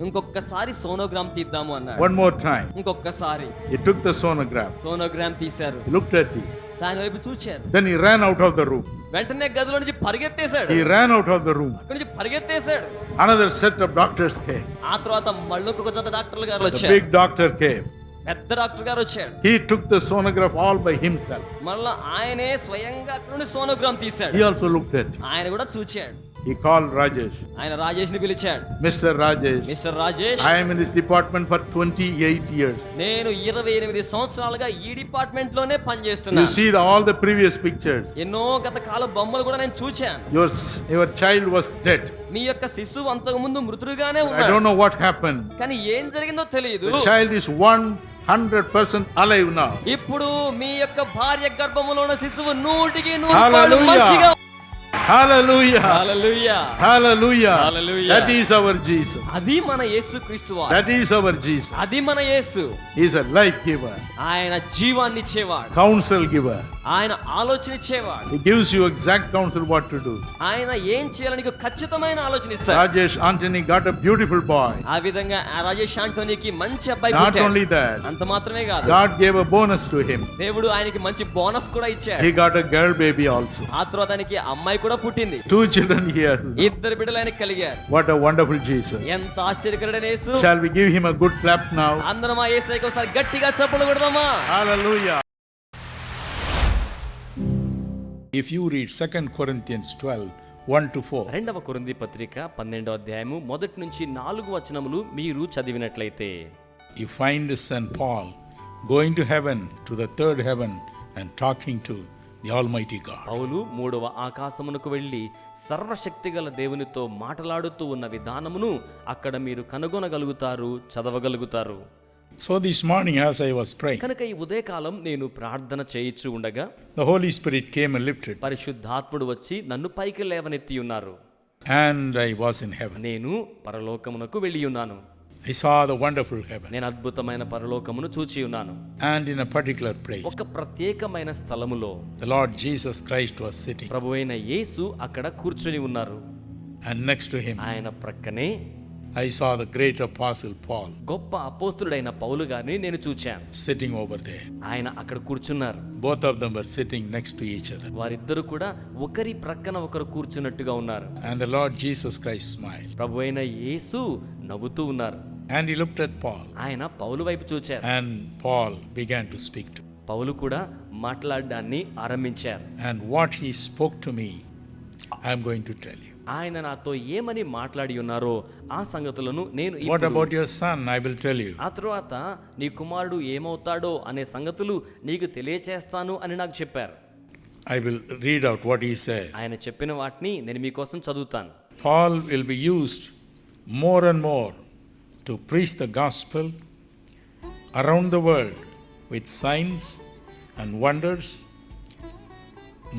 [SPEAKER 4] ఇంకొకసారి సోనోగ్రామ్ తీద్దాము అన్నాడు.
[SPEAKER 2] One more time.
[SPEAKER 4] ఇంకొకసారి
[SPEAKER 2] He took the sonograph.
[SPEAKER 4] Sonogram తీశారు.
[SPEAKER 2] He looked at it.
[SPEAKER 4] దాని వైపు చూచారు.
[SPEAKER 2] Then he ran out of the room.
[SPEAKER 4] వెంటనే గదిలో నుంచి పరిగెత్తేశాడు.
[SPEAKER 2] He ran out of the room.
[SPEAKER 4] అక్కడి నుంచి పరిగెత్తేశాడు.
[SPEAKER 2] Another set of doctors came.
[SPEAKER 4] ఆ తర్వాత మళ్ళీ ఇంకొక జత డాక్టర్లు గారు
[SPEAKER 2] The
[SPEAKER 4] వచ్చారు.
[SPEAKER 2] big doctor came.
[SPEAKER 4] పెద్ద డాక్టర్ గారు వచ్చాడు.
[SPEAKER 2] He took the sonograph all by himself.
[SPEAKER 4] మళ్ళా ఆయనే స్వయంగా అక్కడ నుండి సోనోగ్రామ్ తీశాడు.
[SPEAKER 2] He also looked at it.
[SPEAKER 4] ఆయన కూడా చూచాడు.
[SPEAKER 2] He called Rajesh.
[SPEAKER 4] ఆయన రాజేష్ ని పిలిచాడు.
[SPEAKER 2] Mr. Rajesh,
[SPEAKER 4] mister Rajesh,
[SPEAKER 2] I am in this department for 28 years.
[SPEAKER 4] నేను 28 సంవత్సరాలుగా ఈ డిపార్ట్మెంట్ లోనే
[SPEAKER 2] You
[SPEAKER 4] పనిచేస్తున్నాను.
[SPEAKER 2] see all the previous pictures.
[SPEAKER 4] ఎన్నో గత కాల బొమ్మలు కూడా నేను చూచాను.
[SPEAKER 2] Your child was dead.
[SPEAKER 4] మీ యొక్క శిశువు అంతకు ముందు మృతుడుగానే
[SPEAKER 2] I
[SPEAKER 4] ఉన్నాడు.
[SPEAKER 2] don't know what happened.
[SPEAKER 4] కానీ ఏం జరిగిందో తెలియదు.
[SPEAKER 2] The child is 100% alive now.
[SPEAKER 4] ఇప్పుడు మీ యొక్క భార్య గర్భములో ఉన్న శిశువు 100%
[SPEAKER 2] Hallelujah.
[SPEAKER 4] మంచిగా.
[SPEAKER 2] Hallelujah.
[SPEAKER 4] Hallelujah.
[SPEAKER 2] Hallelujah.
[SPEAKER 4] Hallelujah.
[SPEAKER 2] That is our Jesus.
[SPEAKER 4] అది మన యేసుక్రీస్తు వారు.
[SPEAKER 2] That is our Jesus.
[SPEAKER 4] అది మన యేసు.
[SPEAKER 2] He is a life giver,
[SPEAKER 4] ఆయన జీవాన్ని ఇచ్చేవాడు.
[SPEAKER 2] counsel giver.
[SPEAKER 4] ఆయన ఆలోచన ఇచ్చేవాడు.
[SPEAKER 2] He gives you exact counsel what to do.
[SPEAKER 4] ఆయన ఏం చేయాలని నీకు ఖచ్చితమైన ఆలోచన ఇస్తాడు.
[SPEAKER 2] Rajesh Anthony got a beautiful boy.
[SPEAKER 4] ఆ విధంగా ఆ రాజేష్ ఆంటోనీకి మంచి అబ్బాయి
[SPEAKER 2] Not
[SPEAKER 4] పుట్టాడు.
[SPEAKER 2] only that,
[SPEAKER 4] అంత మాత్రమే కాదు,
[SPEAKER 2] God gave a bonus to him.
[SPEAKER 4] దేవుడు ఆయనకి మంచి బోనస్ కూడా ఇచ్చాడు.
[SPEAKER 2] He got a girl baby also.
[SPEAKER 4] ఆ తర్వాత ఆయనకి అమ్మాయి కూడా పుట్టింది.
[SPEAKER 2] 2 children here.
[SPEAKER 4] ఇద్దరు బిడ్డలు ఆయనకి కలిగారు.
[SPEAKER 2] What a wonderful Jesus.
[SPEAKER 4] ఎంత ఆశ్చర్యకరుడైన యేసు.
[SPEAKER 2] Shall we give him a good clap now?
[SPEAKER 4] అందరం ఆ యేసుకి ఒకసారి గట్టిగా చప్పట్లు కొడదామా?
[SPEAKER 2] Hallelujah. If you read 2 Corinthians 12, 1-4,
[SPEAKER 3] రెండవ కొరింథీ పత్రిక 12వ అధ్యాయము 1 నుంచి 4 వచనములు మీరు చదివినట్లయితే,
[SPEAKER 2] you find St. Paul going to heaven, to the third heaven, and talking to the Almighty God.
[SPEAKER 3] పౌలు 3వ ఆకాశమునకు వెళ్ళి సర్వశక్తిగల దేవునితో మాట్లాడుతూ ఉన్న విధానమును అక్కడ మీరు కనుగొనగలుగుతారు, చదవగలుగుతారు.
[SPEAKER 2] So this morning as I was praying,
[SPEAKER 3] కనుక ఈ ఉదయకాలం నేను ప్రార్థన చేయిచు ఉండగా
[SPEAKER 2] the Holy Spirit came and lifted,
[SPEAKER 3] పరిశుద్ధాత్ముడు వచ్చి నన్ను పైకి లేవనెత్తి ఉన్నారు.
[SPEAKER 2] and I was in heaven.
[SPEAKER 3] నేను పరలోకమునకు వెళ్ళి ఉన్నాను.
[SPEAKER 2] I saw the wonderful heaven,
[SPEAKER 3] నేను అద్భుతమైన పరలోకమును చూచి ఉన్నాను.
[SPEAKER 2] and in a particular place,
[SPEAKER 3] ఒక ప్రత్యేకమైన స్థలములో
[SPEAKER 2] the Lord Jesus Christ was sitting,
[SPEAKER 3] ప్రభువైన యేసు అక్కడ కూర్చొని ఉన్నారు.
[SPEAKER 2] and next to him,
[SPEAKER 3] ఆయన ప్రక్కనే
[SPEAKER 2] I saw the great apostle Paul
[SPEAKER 3] గొప్ప అపోస్తుడైన పౌలు గారిని నేను చూచాను.
[SPEAKER 2] sitting over there.
[SPEAKER 3] ఆయన అక్కడ కూర్చున్నారు.
[SPEAKER 2] Both of them were sitting next to each other.
[SPEAKER 3] వారిద్దరు కూడా ఒకరి ప్రక్కన ఒకరు కూర్చున్నట్టుగా ఉన్నారు.
[SPEAKER 2] And the Lord Jesus Christ smiled.
[SPEAKER 3] ప్రభు అయిన యేసు నవ్వుతూ ఉన్నారు.
[SPEAKER 2] And he looked at Paul.
[SPEAKER 3] ఆయన పౌలు వైపు చూచారు.
[SPEAKER 2] And Paul began to speak to him.
[SPEAKER 3] పౌలు కూడా మాట్లాడడాన్ని ఆరంభించారు.
[SPEAKER 2] And what he spoke to me, I am going to tell you.
[SPEAKER 3] ఆయన నాతో ఏమని మాట్లాడి ఉన్నారో ఆ సంగతులను నేను
[SPEAKER 2] What
[SPEAKER 3] ఇప్పుడు
[SPEAKER 2] about your son? I will tell you.
[SPEAKER 3] ఆ తరువాత నీ కుమారుడు ఏమవుతాడో అనే సంగతులు నీకు తెలియచేస్తాను అని నాకు చెప్పారు.
[SPEAKER 2] I will read out what he said.
[SPEAKER 3] ఆయన చెప్పిన వాటిని నేను మీకోసం చదువుతాను.
[SPEAKER 2] Paul will be used more and more to preach the gospel around the world with signs and wonders.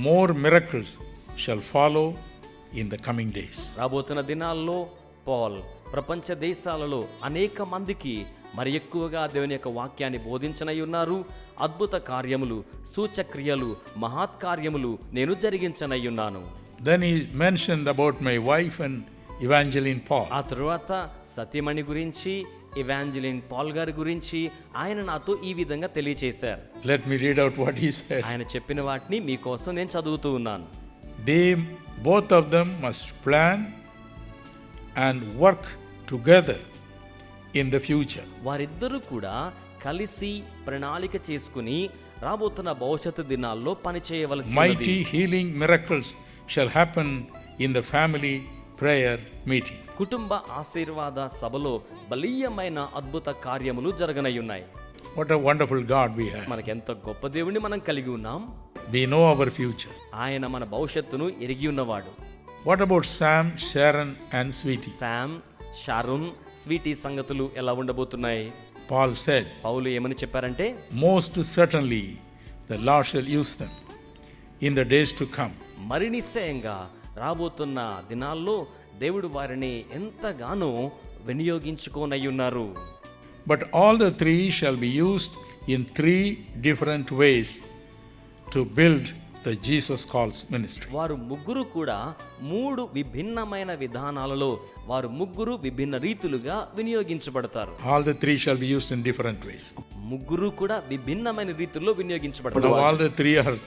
[SPEAKER 2] More miracles shall follow in the coming days.
[SPEAKER 3] రాబోతున్న దినాల్లో Paul ప్రపంచ దేశాలలో అనేక మందికి మరి ఎక్కువగా దేవుని యొక్క వాక్యాన్ని బోధించనై ఉన్నారు. అద్భుత కార్యములు, సూచక్రియలు, మహత్కార్యములు నేను జరిగించనై ఉన్నాను.
[SPEAKER 2] Then he mentioned about my wife and Evangeline Paul.
[SPEAKER 3] ఆ తరువాత సతీమణి గురించి, ఎవాంజలిన్ పాల్ గారి గురించి ఆయన నాతో ఈ విధంగా తెలియచేశారు.
[SPEAKER 2] Let me read out what he said.
[SPEAKER 3] ఆయన చెప్పిన వాటిని మీకోసం నేను చదువుతూ ఉన్నాను.
[SPEAKER 2] They, both of them, must plan and work together in the future.
[SPEAKER 3] వారిద్దరూ కూడా కలిసి ప్రణాళిక చేసుకుని రాబోతున్న భవిష్యత్తు దినాల్లో పని చేయవలసి
[SPEAKER 2] Mighty healing miracles shall happen in the family prayer meeting.
[SPEAKER 3] కుటుంబ ఆశీర్వాద సభలో బలీయమైన అద్భుత కార్యములు జరగనయ్యున్నాయి.
[SPEAKER 2] What a wonderful God we have.
[SPEAKER 3] మనకెంత గొప్ప దేవుణ్ణి మనం కలిగి ఉన్నాం.
[SPEAKER 2] We know our future.
[SPEAKER 3] ఆయన మన భవిష్యత్తును ఎరిగి ఉన్నవాడు.
[SPEAKER 2] What about Sam, Sharon and Sweetie?
[SPEAKER 3] Sam, Sharon, Sweetie సంగతులు ఎలా ఉండబోతున్నాయి?
[SPEAKER 2] Paul said,
[SPEAKER 3] పౌలు ఏమని చెప్పారంటే,
[SPEAKER 2] most certainly the Lord shall use them in the days to come.
[SPEAKER 3] మరి నిశ్చయంగా రాబోతున్న దినాల్లో దేవుడు వారిని ఎంతగానో వినియోగించుకోనయ్యున్నారు.
[SPEAKER 2] But all the three shall be used in three different ways to build the Jesus Calls ministry.
[SPEAKER 3] వారు ముగ్గురు కూడా మూడు విభిన్నమైన విధానాలలో వారు ముగ్గురు విభిన్న రీతులుగా వినియోగించబడతారు.
[SPEAKER 2] All the three shall be used in different ways.
[SPEAKER 3] ముగ్గురు కూడా విభిన్నమైన రీతుల్లో
[SPEAKER 2] But
[SPEAKER 3] వినియోగించబడతారు.
[SPEAKER 2] all the three are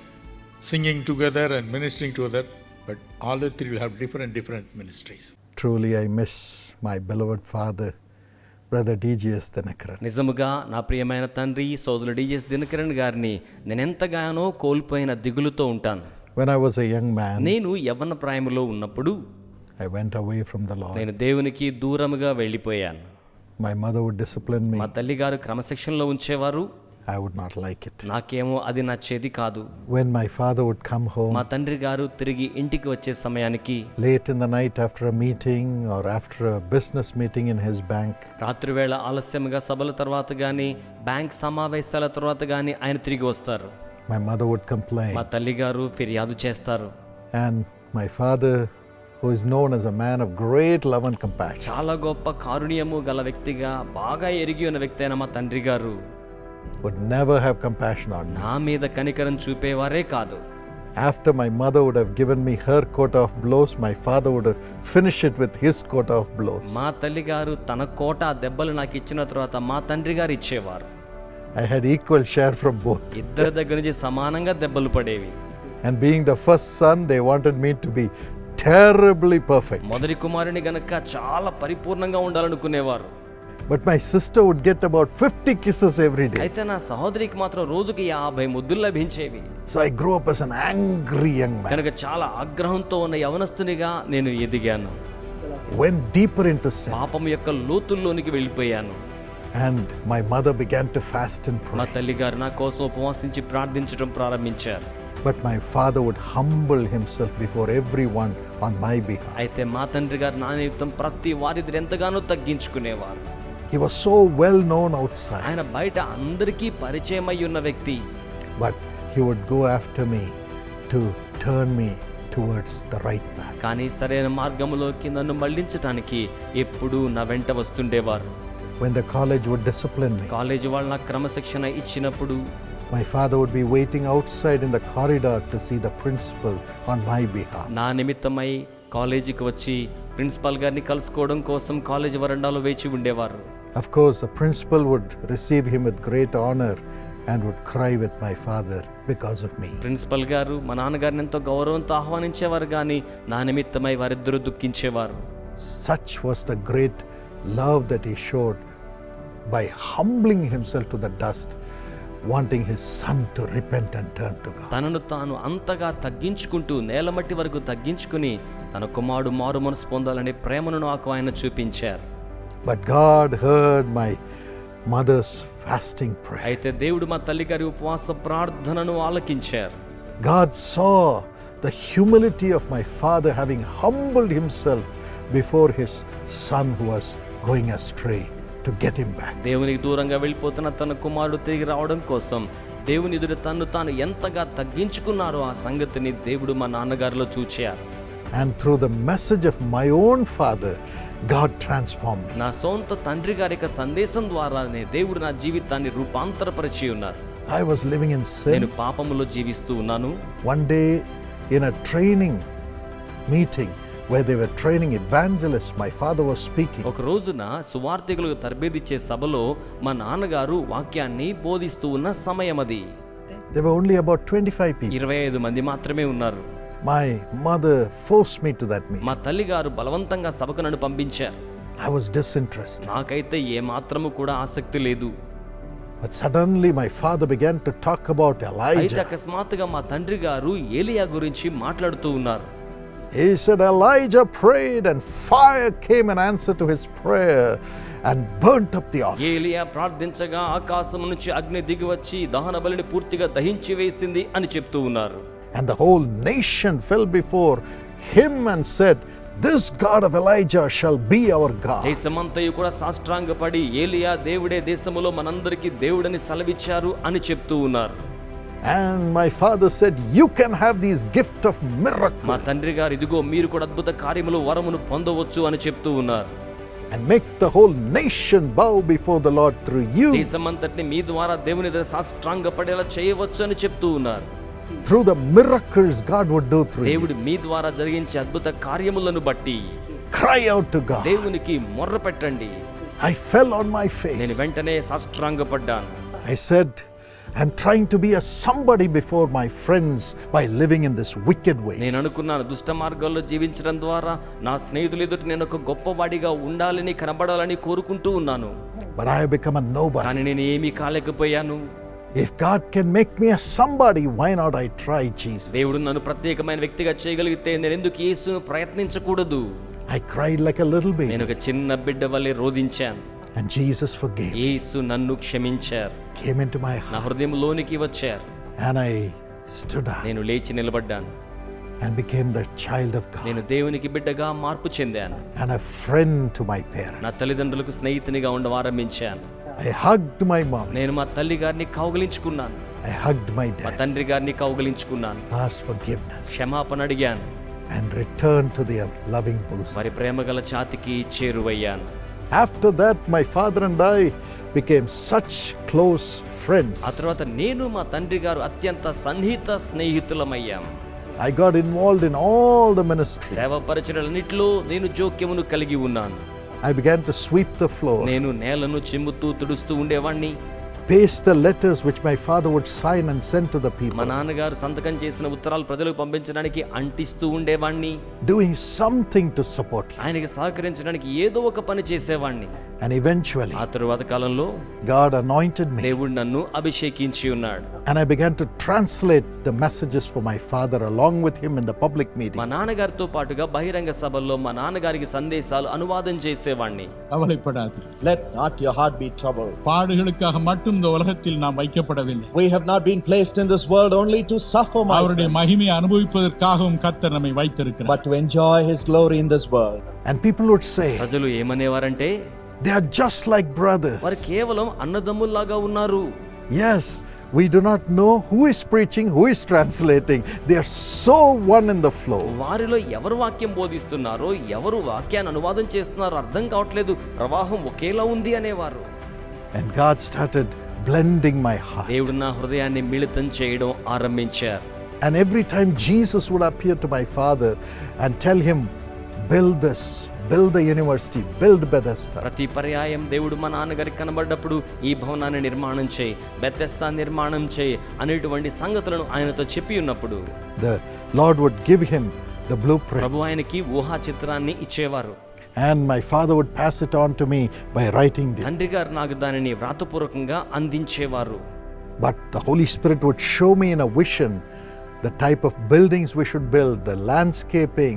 [SPEAKER 2] singing together and ministering together, but all the three will have different ministries.
[SPEAKER 5] Truly, I miss my beloved father, Brother D.J.S. Dinakaran.
[SPEAKER 3] నిజముగా నా ప్రియమైన తండ్రి సోదరుడు డిజెస్ దినకరణ్ గారిని నేను ఎంతగానో కోల్పోయిన దిగులుతో ఉంటాను.
[SPEAKER 5] When I was a young man,
[SPEAKER 3] నేను యవ్వన ప్రాయములో ఉన్నప్పుడు
[SPEAKER 5] I went away from the Lord.
[SPEAKER 3] నేను దేవునికి దూరముగా వెళ్ళిపోయాను.
[SPEAKER 5] My mother would discipline me.
[SPEAKER 3] మా తల్లి గారు క్రమశిక్షణలో ఉంచేవారు.
[SPEAKER 5] I would not like it.
[SPEAKER 3] నాకేమో అది నచ్చేది కాదు.
[SPEAKER 5] When my father would come home
[SPEAKER 3] మా తండ్రి గారు తిరిగి ఇంటికి వచ్చే సమయానికి
[SPEAKER 5] late in the night after a meeting or after a business meeting in his bank,
[SPEAKER 3] రాత్రివేళ ఆలస్యంగా సభల తర్వాత కానీ బ్యాంక్ సమావేశాల తర్వాత కానీ ఆయన తిరిగి వస్తారు.
[SPEAKER 5] my mother would complain.
[SPEAKER 3] మా తల్లి గారు ఫిర్యాదు చేస్తారు.
[SPEAKER 5] And my father, who is known as a man of great love and compassion,
[SPEAKER 3] చాలా గొప్ప కారుణ్యము గల వ్యక్తిగా బాగా ఎరిగి ఉన్న వ్యక్తి అయిన మా తండ్రి గారు
[SPEAKER 5] would never have compassion on me.
[SPEAKER 3] నా మీద కనికరం చూపేవారే కాదు.
[SPEAKER 5] After my mother would have given me her quota of blows, my father would have finished it with his quota of blows.
[SPEAKER 3] మా తల్లి గారు తన కోట దెబ్బలు నాకు ఇచ్చిన తర్వాత మా తండ్రి గారు ఇచ్చేవారు.
[SPEAKER 5] I had equal share from both.
[SPEAKER 3] ఇద్దరి దగ్గర నుంచి సమానంగా దెబ్బలు పడేవి.
[SPEAKER 5] And being the first son, they wanted me to be terribly perfect.
[SPEAKER 3] మొదటి కుమారుని గనక చాలా పరిపూర్ణంగా ఉండాలనుకునేవారు.
[SPEAKER 5] But my sister would get about 50 kisses every day.
[SPEAKER 3] అయితే నా సహోదరికి మాత్రం రోజుకి 50 ముద్దులు లభించేవి.
[SPEAKER 5] So I grew up as an angry young man.
[SPEAKER 3] కనుక చాలా ఆగ్రహంతో ఉన్న యవనస్తునిగా నేను ఎదిగాను.
[SPEAKER 5] Went deeper into sin.
[SPEAKER 3] పాపం యొక్క లోతుల్లోనికి వెళ్ళిపోయాను.
[SPEAKER 5] And my mother began to fast and
[SPEAKER 3] మా
[SPEAKER 5] pray.
[SPEAKER 3] తల్లి గారు నా కోసం ఉపవాసించి ప్రార్థించడం ప్రారంభించారు.
[SPEAKER 5] But my father would humble himself before everyone on my behalf.
[SPEAKER 3] అయితే మా తండ్రి గారు నా నిమిత్తం ప్రతి వారిని ఎంతగానో తగ్గించుకునేవారు.
[SPEAKER 5] He was so well known outside.
[SPEAKER 3] ఆయన బయట అందరికీ పరిచయం అయి ఉన్న వ్యక్తి.
[SPEAKER 5] But he would go after me to turn me towards the right path.
[SPEAKER 3] కానీ సరైన మార్గంలోకి నన్ను మళ్లించడానికి ఎప్పుడూ నా వెంట వస్తుండేవారు.
[SPEAKER 5] When the college would discipline me,
[SPEAKER 3] college వాళ్ళు నాకు క్రమశిక్షణ ఇచ్చినప్పుడు
[SPEAKER 5] my father would be waiting outside in the corridor to see the principal on my behalf.
[SPEAKER 3] నా నిమిత్తమై కాలేజీకి వచ్చి ప్రిన్సిపాల్ గారిని కలుసుకోవడం కోసం కాలేజీ వరండాలో వేచి ఉండేవారు.
[SPEAKER 5] Of course, the principal would receive him with great honor and would cry with my father because of me.
[SPEAKER 3] Principal గారు మా నాన్నగారిని ఎంతో గౌరవంతో ఆహ్వానించేవారు, కానీ నా నిమిత్తమై వారిద్దరూ దుఃఖించేవారు.
[SPEAKER 5] Such was the great love that he showed by humbling himself to the dust, wanting his son to repent and turn to God.
[SPEAKER 3] తనను తాను అంతగా తగ్గించుకుంటూ నేలమట్టి వరకు తగ్గించుకుని తన కుమారుడు మారు మనసు పొందాలనే ప్రేమను నాకు ఆయన చూపించారు.
[SPEAKER 5] But God heard my mother's fasting prayer.
[SPEAKER 3] అయితే దేవుడు మా తల్లిగారి ఉపవాస ప్రార్థనను ఆలకించారు.
[SPEAKER 5] God saw the humility of my father having humbled himself before his son who was going astray to get him back.
[SPEAKER 3] దేవునికి దూరంగా వెళ్ళిపోతున్న తన కుమారుడు తిరిగి రావడం కోసం దేవుని ఎదుట తన్ను తాను ఎంతగా తగ్గించుకున్నారో ఆ సంగతిని దేవుడు మా నాన్నగారిలో చూచారు.
[SPEAKER 5] And through the message of my own father, God transformed me.
[SPEAKER 3] నా సొంత తండ్రి గారి యొక్క సందేశం ద్వారానే దేవుడు నా జీవితాన్ని రూపాంతరపరిచి ఉన్నారు.
[SPEAKER 5] I was living in
[SPEAKER 3] నేను
[SPEAKER 5] sin.
[SPEAKER 3] పాపములో జీవిస్తూ ఉన్నాను.
[SPEAKER 5] One day in a training meeting where they were training evangelists, my father was speaking.
[SPEAKER 3] ఒక రోజున సువార్థికులకు తరబేదిచ్చే సభలో మా నాన్నగారు వాక్యాన్ని బోధిస్తూ ఉన్న సమయం అది.
[SPEAKER 5] There were only about 25 people.
[SPEAKER 3] 25 మంది మాత్రమే ఉన్నారు.
[SPEAKER 5] My mother forced me to that meeting.
[SPEAKER 3] మా తల్లిగారు బలవంతంగా సభకు నన్ను పంపించారు.
[SPEAKER 5] I was disinterested.
[SPEAKER 3] నాకైతే ఏ మాత్రము కూడా ఆసక్తి లేదు.
[SPEAKER 5] But suddenly my father began to talk about
[SPEAKER 3] అయితే
[SPEAKER 5] Elijah.
[SPEAKER 3] అకస్మాత్తుగా మా తండ్రి గారు ఏలియా గురించి మాట్లాడుతూ ఉన్నారు.
[SPEAKER 5] He said Elijah prayed and fire came in answer to his prayer and burnt up the offering.
[SPEAKER 3] ఏలియా ప్రార్థించగా ఆకాశం నుంచి అగ్ని దిగి వచ్చి దహన బలిని పూర్తిగా దహించి వేసింది అని చెప్తూ ఉన్నారు.
[SPEAKER 5] And the whole nation fell before him and said, "This God of Elijah shall be our God."
[SPEAKER 3] దేశమంతయు కూడా సాష్టాంగపడి ఏలియా దేవుడే దేశములో మనందరికీ దేవుడని సెలవిచ్చారు అని చెప్తూ ఉన్నారు.
[SPEAKER 5] And my father said, "You can have these gift of
[SPEAKER 3] మా
[SPEAKER 5] miracles
[SPEAKER 3] తండ్రి గారు ఇదిగో మీరు కూడా అద్భుత కార్యములు వరమును పొందవచ్చు అని చెప్తూ ఉన్నారు.
[SPEAKER 5] and make the whole nation bow before the Lord through you."
[SPEAKER 3] దేశమంతటిని మీ ద్వారా దేవుని ఎదుట సాష్టాంగపడేలా చేయవచ్చు అని చెప్తూ ఉన్నారు.
[SPEAKER 5] Through the miracles God would do through you.
[SPEAKER 3] దేవుడు మీ ద్వారా జరిగించే అద్భుత కార్యములను బట్టి
[SPEAKER 5] Cry out to God.
[SPEAKER 3] దేవునికి మొర్ర పెట్టండి.
[SPEAKER 5] I fell on my
[SPEAKER 3] నేను
[SPEAKER 5] face.
[SPEAKER 3] వెంటనే సాష్టాంగపడ్డాను.
[SPEAKER 5] I said, "I'm trying to be a somebody before my friends by living in this wicked way."
[SPEAKER 3] నేను అనుకున్నాను దుష్ట మార్గాల్లో జీవించడం ద్వారా నా స్నేహితులు ఎదుట నేను ఒక గొప్పవాడిగా ఉండాలని కనబడాలని కోరుకుంటూ ఉన్నాను.
[SPEAKER 5] But I have become a nobody.
[SPEAKER 3] కానీ నేను ఏమీ కాలేకపోయాను.
[SPEAKER 5] If God can make me a somebody, why not I try Jesus?
[SPEAKER 3] దేవుడు నన్ను ప్రత్యేకమైన వ్యక్తిగా చేయగలిగితే నేను ఎందుకు యేసును ప్రయత్నించకూడదు?
[SPEAKER 5] I cried like a little
[SPEAKER 3] నేను
[SPEAKER 5] baby.
[SPEAKER 3] ఒక చిన్న బిడ్డ వలె రోదించాను.
[SPEAKER 5] And Jesus forgave me,
[SPEAKER 3] యేసు నన్ను క్షమించారు.
[SPEAKER 5] came into my
[SPEAKER 3] నా
[SPEAKER 5] heart,
[SPEAKER 3] హృదయంలోనికి వచ్చారు.
[SPEAKER 5] and I stood up
[SPEAKER 3] నేను లేచి నిలబడ్డాను.
[SPEAKER 5] and became the child of God
[SPEAKER 3] నేను దేవునికి బిడ్డగా మార్పు చెందాను.
[SPEAKER 5] and a friend to my
[SPEAKER 3] నా
[SPEAKER 5] parents.
[SPEAKER 3] తల్లిదండ్రులకు స్నేహితునిగా ఉండవారంభించాను.
[SPEAKER 5] I hugged my mom.
[SPEAKER 3] నేను మా తల్లి గారిని కౌగిలించుకున్నాను.
[SPEAKER 5] I hugged my
[SPEAKER 3] మా
[SPEAKER 5] dad,
[SPEAKER 3] తండ్రి గారిని కౌగిలించుకున్నాను.
[SPEAKER 5] asked forgiveness,
[SPEAKER 3] క్షమాపణ అడిగాను.
[SPEAKER 5] and returned to their loving bosom.
[SPEAKER 3] వారి ప్రేమగల ఛాతికి చేరువయ్యాను.
[SPEAKER 5] After that, my father and I became such close friends.
[SPEAKER 3] ఆ తర్వాత నేను మా తండ్రి గారు అత్యంత సన్నిహిత స్నేహితులమయ్యాం.
[SPEAKER 5] I got involved in all the ministry.
[SPEAKER 3] సేవ పరిచర్యలన్నిటిలో నేను జోక్యమును కలిగి ఉన్నాను.
[SPEAKER 5] I began to sweep the floor,
[SPEAKER 3] నేను నేలను చిమ్ముతూ తుడుస్తూ ఉండేవాణ్ణి.
[SPEAKER 5] paste the letters which my father would sign and send to the
[SPEAKER 3] మా
[SPEAKER 5] people,
[SPEAKER 3] నాన్నగారు సంతకం చేసిన ఉత్తరాలు ప్రజలకు పంపించడానికి అంటిస్తూ ఉండేవాణ్ణి.
[SPEAKER 5] doing something to support him.
[SPEAKER 3] ఆయనకి సహకరించడానికి ఏదో ఒక పని చేసేవాణ్ణి.
[SPEAKER 5] And eventually,
[SPEAKER 3] ఆ తరువాత కాలంలో
[SPEAKER 5] God anointed me,
[SPEAKER 3] దేవుడు నన్ను అభిషేకించి ఉన్నాడు.
[SPEAKER 5] and I began to translate the messages for my father along with him in the public
[SPEAKER 3] మా
[SPEAKER 5] meetings.
[SPEAKER 3] నాన్నగారితో పాటుగా బహిరంగ సభల్లో మా నాన్నగారికి సందేశాలు అనువాదం చేసేవాణ్ణి.
[SPEAKER 6] கவலைப்படாது.
[SPEAKER 7] Let not your heart be troubled.
[SPEAKER 6] பாடுகளுக்காக மட்டும் இந்த உலகத்தில் நாம் வைக்கப்படவில்லை.
[SPEAKER 7] We have not been placed in this world only to suffer, my
[SPEAKER 6] அவருடைய
[SPEAKER 7] friends,
[SPEAKER 6] மகிமையை அனுபவிப்பதற்காகவும் கர்த்தர் நம்மை வைத்திருக்கிறார்.
[SPEAKER 7] but to enjoy His glory in this world.
[SPEAKER 5] And people would say,
[SPEAKER 3] ప్రజలు ఏమనేవారంటే
[SPEAKER 5] they are just like
[SPEAKER 3] వారు
[SPEAKER 5] brothers.
[SPEAKER 3] కేవలం అన్నదమ్ముల్లాగా ఉన్నారు.
[SPEAKER 5] Yes, we do not know who is preaching, who is translating. They are so one in the flow.
[SPEAKER 3] వారిలో ఎవరు వాక్యం బోధిస్తున్నారో ఎవరు వాక్యాన్ని అనువాదం చేస్తున్నారో అర్థం కావట్లేదు, ప్రవాహం ఒకేలా ఉంది అనేవారు.
[SPEAKER 5] And God started blending my heart.
[SPEAKER 3] దేవుడు నా హృదయాన్ని మిళితం చేయడం ఆరంభించారు.
[SPEAKER 5] And every time Jesus would appear to my father and tell him build this, build the university, build Bethesda.
[SPEAKER 3] ప్రతి పర్యాయం దేవుడు మా నాన్నగారికి కనబడ్డప్పుడు ఈ భవనాన్ని నిర్మాణం చేయి, బెతెస్దా నిర్మాణం చేయి అనేటువంటి సంగతులను ఆయనతో చెప్పి ఉన్నప్పుడు
[SPEAKER 5] The Lord would give him the blueprint,
[SPEAKER 3] ప్రభు ఆయనకి ఊహా చిత్రాన్ని ఇచ్చేవారు.
[SPEAKER 5] and my father would pass it on to me by writing it.
[SPEAKER 3] తండ్రి గారు నాకు దానిని వ్రాతపూర్వకంగా అందించేవారు.
[SPEAKER 5] But the Holy Spirit would show me in a vision the type of buildings we should build, the landscaping,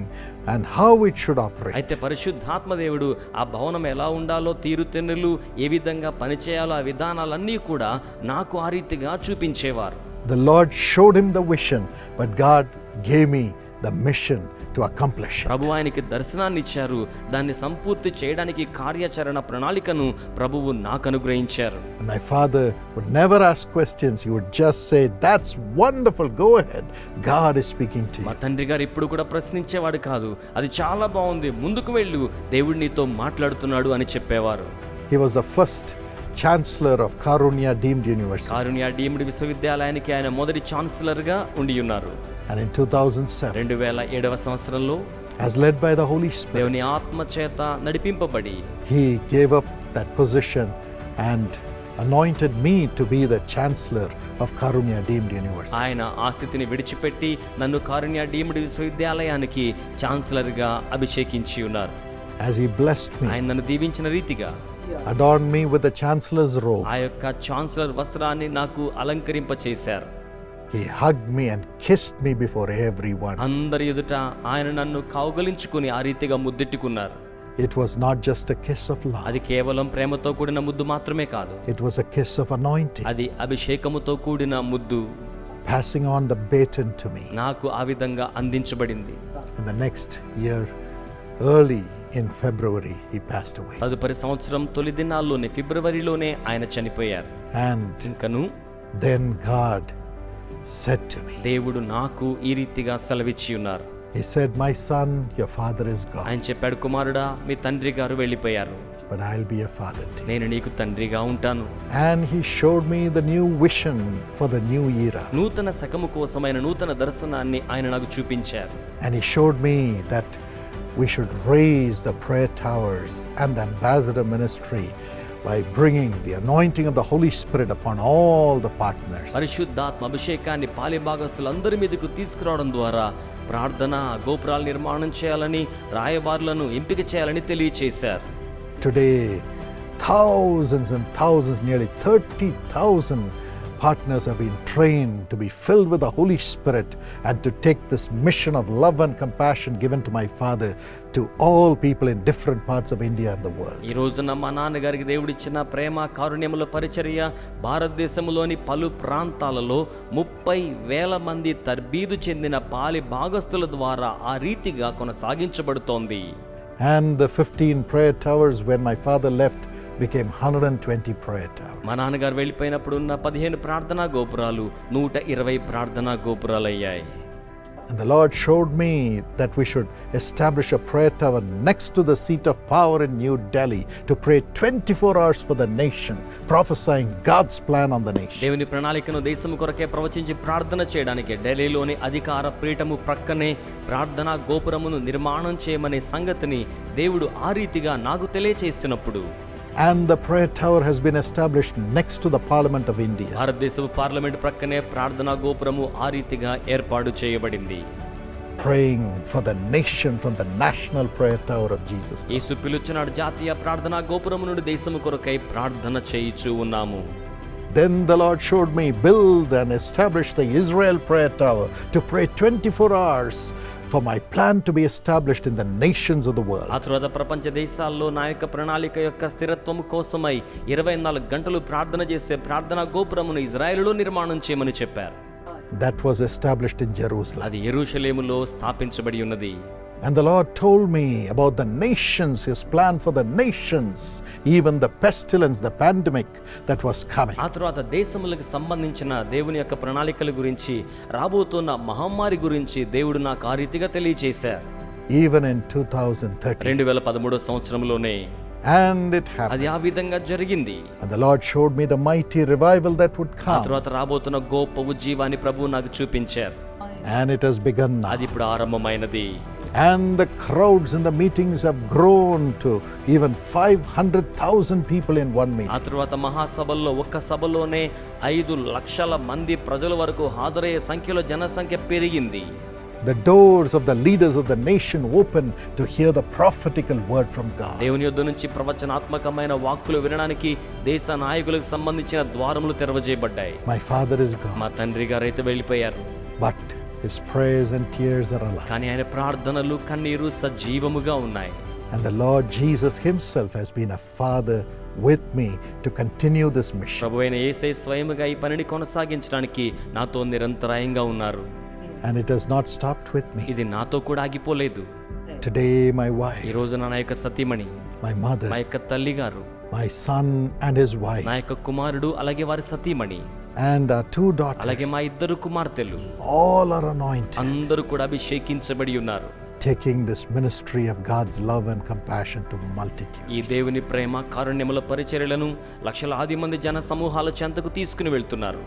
[SPEAKER 5] and how it should operate.
[SPEAKER 3] అయితే పరిశుద్ధాత్మ దేవుడు ఆ భవనం ఎలా ఉండాలో, తీరుతెన్నులు ఏ విధంగా పనిచేయాలో, ఆ విధానాలన్నీ కూడా నాకు ఆ రీతిగా చూపించేవారు.
[SPEAKER 5] The Lord showed him the vision, but God gave me the mission to accomplish it.
[SPEAKER 3] ప్రభు ఆయనకి దర్శనాన్ని ఇచ్చారు, దాన్ని సంపూర్తి చేయడానికి కార్యాచరణ ప్రణాళికను ప్రభువు నాకు అనుగ్రహించారు.
[SPEAKER 5] And my father would never ask questions. He would just say, "That's wonderful, go ahead. God is speaking to
[SPEAKER 3] మా
[SPEAKER 5] you."
[SPEAKER 3] తండ్రి గారు ఇప్పుడు కూడా ప్రశ్నించేవాడు కాదు, అది చాలా బాగుంది, ముందుకు వెళ్ళు, దేవుడు నీతో మాట్లాడుతున్నాడు అని చెప్పేవారు.
[SPEAKER 5] He was the first chancellor of Karunya Deemed University.
[SPEAKER 3] Karunya deemed విశ్వవిద్యాలయానికి ఆయన మొదటి ఛాన్సలర్గా ఉండి ఉన్నారు.
[SPEAKER 5] And in 2007,
[SPEAKER 3] 2007 సంవత్సరంలో
[SPEAKER 5] as led by the Holy Spirit,
[SPEAKER 3] దేవుని ఆత్మ చేత నడిపింపబడి
[SPEAKER 5] he gave up that position and anointed me to be the chancellor of Karunya Deemed University.
[SPEAKER 3] ఆయన ఆ స్థితిని విడిచిపెట్టి నన్ను కారుణ్య డీమ్డ్ విశ్వవిద్యాలయానికి ఛాన్సలర్గా అభిషేకించి ఉన్నారు.
[SPEAKER 5] As he blessed me,
[SPEAKER 3] ఆయన నన్ను దీవించిన రీతిగా
[SPEAKER 5] adorned me with the chancellor's robe,
[SPEAKER 3] ఆ యొక్క ఛాన్సలర్ వస్త్రాన్ని నాకు అలంకరింప చేశారు.
[SPEAKER 5] he hugged me and kissed me before everyone.
[SPEAKER 3] అందరి ఎదుట ఆయన నన్ను కౌగలించుకుని ఆ రీతిగా ముద్దెట్టుకున్నారు.
[SPEAKER 5] It was not just a kiss of love.
[SPEAKER 3] అది కేవలం ప్రేమతో కూడిన ముద్దు మాత్రమే కాదు,
[SPEAKER 5] It was a kiss of anointing,
[SPEAKER 3] అది అభిషేకముతో కూడిన ముద్దు.
[SPEAKER 5] passing on the baton to me.
[SPEAKER 3] నాకు ఆ విధంగా అందించబడింది.
[SPEAKER 5] In the next year, early in February, he passed away.
[SPEAKER 3] తదుపరి సంవత్సరం తొలి దినాల్లోనే, ఫిబ్రవరిలోనే ఆయన చనిపోయారు.
[SPEAKER 5] And
[SPEAKER 3] ఇంకను
[SPEAKER 5] then God said to me,
[SPEAKER 3] దేవుడు నాకు ఈ రీతిగా సెలవిచ్చి ఉన్నారు.
[SPEAKER 5] he said, "My son, your father is gone,
[SPEAKER 3] ఆయన చెప్పాడు, కుమారుడా, మీ తండ్రి గారు వెళ్ళిపోయారు,
[SPEAKER 5] but I'll be a father to you."
[SPEAKER 3] నేను నీకు తండ్రిగా ఉంటాను.
[SPEAKER 5] And he showed me the new vision for the new era.
[SPEAKER 3] నూతన శకము కోసమైన నూతన దర్శనాన్ని ఆయన నాకు చూపించారు.
[SPEAKER 5] And he showed me that we should raise the prayer towers and the ambassador ministry by bringing the anointing of the Holy Spirit upon all the partners.
[SPEAKER 3] పరిశుద్ధాత్మ అభిషేకాన్ని పాలిభాగస్తులందరి మీదకు తీసుకురావడం ద్వారా ప్రార్థన గోపురాలు నిర్మాణం చేయాలని, రాయబారులను ఎంపిక చేయాలని తెలియచేశారు.
[SPEAKER 5] Today, thousands and thousands, nearly 30,000 partners have been trained to be filled with the Holy Spirit and to take this mission of love and compassion given to my father to all people in different parts of India and the world.
[SPEAKER 3] ఈ రోజున మా నాన్నగారికి దేవుడిచ్చిన ప్రేమ కారుణ్యముల పరిచర్య భారతదేశంలోని పలు ప్రాంతాలలో 30,000 మంది తర్బీదు చెందిన పాలి భాగస్తుల ద్వారా ఆ రీతిగా కొనసాగించబడుతోంది.
[SPEAKER 5] And the 15 prayer towers when my father left became 120 prayer towers.
[SPEAKER 3] మా నాన్నగారు వెళ్ళిపోయినప్పుడు ఉన్న 15 ప్రార్థనా గోపురాలు 120 ప్రార్థనా గోపురాలు అయ్యాయి.
[SPEAKER 5] And the Lord showed me that we should establish a prayer tower next to the seat of power in New Delhi to pray 24 hours for the nation, prophesying God's plan on the nation.
[SPEAKER 3] దేవుని ప్రణాళికను దేశము కొరకే ప్రవచించి ప్రార్థన చేయడానికి ఢిల్లీలోని అధికార పీఠము ప్రక్కనే ప్రార్థనా గోపురమును నిర్మాణం చేయమనే సంగతిని దేవుడు ఆ రీతిగా నాకు తెలియచేసినప్పుడు,
[SPEAKER 5] And the prayer tower has been established next to the Parliament of India.
[SPEAKER 3] భారతదేశపు పార్లమెంట్ ప్రక్కనే ప్రార్థనా గోపురము ఆ రీతిగా ఏర్పాటు చేయబడింది.
[SPEAKER 5] Praying for the nation from the national prayer tower of Jesus Christ.
[SPEAKER 3] యేసు పిలుచున్నాడు, జాతీయ ప్రార్థనా గోపురము నుండి దేశము కొరకై ప్రార్థన చేయిచూ ఉన్నాము.
[SPEAKER 5] Then the Lord showed me build and establish the Israel prayer tower to pray 24 hours for my plan to be established in the nations of the world.
[SPEAKER 3] ఆ తర్వాత ప్రపంచ దేశాల్లో నా యొక్క ప్రణాళిక యొక్క స్థిరత్వము కోసమై 24 గంటలు ప్రార్థన చేస్తే ప్రార్థనా గోపురమును ఇజ్రాయెలులో నిర్మాణం చేయమని చెప్పారు.
[SPEAKER 5] That was established in Jerusalem.
[SPEAKER 3] అది యెరూషలేములో స్థాపించబడి ఉన్నది.
[SPEAKER 5] And the Lord told me about the nations, His plan for the nations, even the pestilence, the pandemic that was coming.
[SPEAKER 3] ఆ తర్వాత దేశములకు సంబంధించిన దేవుని యొక్క ప్రణాళికల గురించి, రాబోతున్న మహమ్మారి గురించి దేవుడు నాకు ఆ రీతిగా తెలియచేశారు.
[SPEAKER 5] Even in 2013.
[SPEAKER 3] 2013 సంవత్సరంలోనే
[SPEAKER 5] And it happened.
[SPEAKER 3] అది ఆ విధంగా జరిగింది.
[SPEAKER 5] And the Lord showed me the mighty revival that would
[SPEAKER 3] ఆ
[SPEAKER 5] come.
[SPEAKER 3] తర్వాత రాబోతున్న గొప్ప ఉజ్జీవాన్ని ప్రభువు నాకు చూపించారు.
[SPEAKER 5] And it has begun now.
[SPEAKER 3] అది ఇప్పుడు ఆరంభమైనది.
[SPEAKER 5] And the crowds in the meetings have grown to even 500,000 people in one meeting.
[SPEAKER 3] ఆ తరువాత మహాసభల్లో ఒక్క సభలోనే 5 లక్షల మంది ప్రజల వరకు హాజరయ్యే సంఖ్యలో జనసంఖ్య పెరిగింది.
[SPEAKER 5] The doors of the leaders of the nation opened to hear the prophetical word from God.
[SPEAKER 3] దేవుని యొద్ద నుంచి ప్రవచనాత్మకమైన వాక్కులు వినడానికి దేశ నాయకులకు సంబంధించిన ద్వారములు తెరవజేయబడ్డాయి.
[SPEAKER 5] My father is gone,
[SPEAKER 3] మా తండ్రి గారు అయితే వెళ్ళిపోయారు,
[SPEAKER 5] but his prayers and tears are alive.
[SPEAKER 3] కానీ ఆయన ప్రార్థనలు కన్నీరు సజీవముగా ఉన్నాయి.
[SPEAKER 5] And the Lord Jesus himself has been a father with me to continue this mission.
[SPEAKER 3] ప్రభువైన యేసయ్య స్వయముగా ఈ పనిని కొనసాగించడానికి నాతో నిరంతరాయంగా ఉన్నారు.
[SPEAKER 5] And it has not stopped with me.
[SPEAKER 3] ఇది నాతో కూడా ఆగిపోలేదు.
[SPEAKER 5] Today my
[SPEAKER 3] ఈ
[SPEAKER 5] wife,
[SPEAKER 3] రోజు నా యొక్క సతీమణి,
[SPEAKER 5] my
[SPEAKER 3] మా
[SPEAKER 5] mother,
[SPEAKER 3] యొక్క తల్లి గారు,
[SPEAKER 5] my son and his wife,
[SPEAKER 3] నా యొక్క కుమారుడు, అలాగే వారి సతీమణి,
[SPEAKER 5] and our 2
[SPEAKER 3] అలాగే మా
[SPEAKER 5] daughters,
[SPEAKER 3] 2 కుమార్తెలు
[SPEAKER 5] all are anointed,
[SPEAKER 3] అందరూ కూడా అభిషేకించబడి ఉన్నారు.
[SPEAKER 5] taking this ministry of God's love and compassion to multitudes.
[SPEAKER 3] ఈ దేవుని ప్రేమ కారుణ్యముల పరిచర్యలను లక్షలాది మంది జన సమూహాల చెంతకు తీసుకుని వెళ్తున్నారు.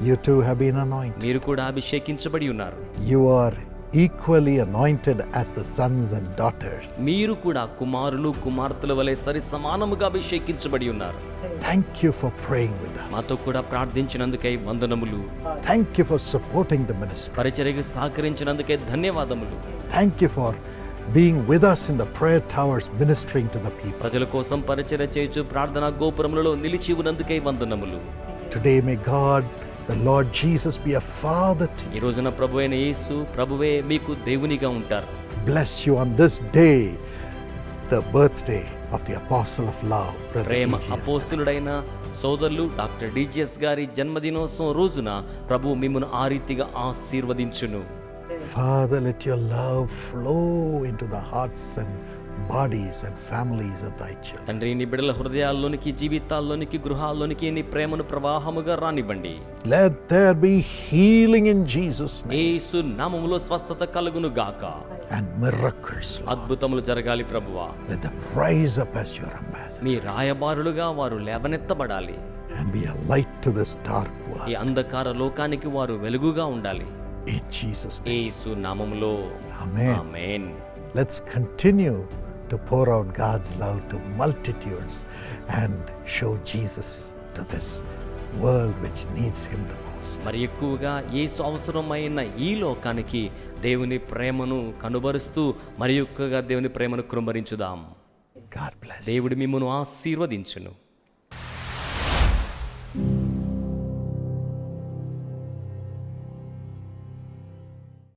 [SPEAKER 5] You too have been anointed.
[SPEAKER 3] మీరు కూడా అభిషేకించబడి ఉన్నారు.
[SPEAKER 5] You are equally anointed as the sons and daughters.
[SPEAKER 3] మీరు కూడా కుమారులు కుమార్తెల వలె సరి సమానముగా అభిషేకించబడి ఉన్నారు.
[SPEAKER 5] Thank you for praying with us.
[SPEAKER 3] మాతో కూడా ప్రార్థించినందుకై వందనములు.
[SPEAKER 5] Thank you for supporting the ministry.
[SPEAKER 3] పరిచర్యకు సహకరించినందుకై ధన్యవాదములు.
[SPEAKER 5] Thank you for being with us in the prayer towers ministering to the people.
[SPEAKER 3] ప్రజల కోసం పరిచర్య చేయుచు ప్రార్థనా గోపురములలో నిలిచి ఉన్నందుకై వందనములు.
[SPEAKER 5] Today may God, the Lord Jesus, be a father to
[SPEAKER 3] ఈ
[SPEAKER 5] you.
[SPEAKER 3] రోజున ప్రభువైన యేసు ప్రభువే మీకు దేవునిగా ఉంటారు.
[SPEAKER 5] Bless you on this day, the birthday of the apostle of love, Brother
[SPEAKER 3] Prema
[SPEAKER 5] D.G.S.
[SPEAKER 3] అపోస్తులుడైన సోదరులు డాక్టర్ డిజిఎస్ గారి జన్మదినోత్సవం రోజున ప్రభు మిమ్మును ఆ రీతిగా ఆశీర్వదించును.
[SPEAKER 5] Father, let your love flow into the hearts and bodies and families of thy children.
[SPEAKER 3] తండ్రి, నీ బిడ్డల హృదయాల్లోనికి, జీవితాల్లోనికి, గృహాల్లోనికి నీ ప్రేమను ప్రవాహముగా రానివ్వండి.
[SPEAKER 5] Let there be healing in Jesus' name
[SPEAKER 3] యేసు నామములో స్వస్థత కలుగును గాక.
[SPEAKER 5] and miracles, Lord.
[SPEAKER 3] అద్భుతములు జరగాలి ప్రభువా.
[SPEAKER 5] Let them rise up as your ambassadors
[SPEAKER 3] మీ రాయబారులుగా వారు లేవనెత్తబడాలి.
[SPEAKER 5] and be a light to this dark world.
[SPEAKER 3] ఈ అంధకార లోకానికి వారు వెలుగుగా ఉండాలి.
[SPEAKER 5] In Jesus' name.
[SPEAKER 3] యేసు నామములో
[SPEAKER 5] Amen.
[SPEAKER 3] Amen.
[SPEAKER 5] Let's continue to pour out God's love to multitudes and show Jesus to this world which needs him the most.
[SPEAKER 3] మరి ఎక్కువగా యేసు అవసరమైన ఈ లోకానికి దేవుని ప్రేమను కనుబరుస్తూ మరి ఎక్కువగా దేవుని ప్రేమను కృంభరించుదాం.
[SPEAKER 5] God bless.
[SPEAKER 3] దేవుడు మిమ్మును ఆశీర్వదించును.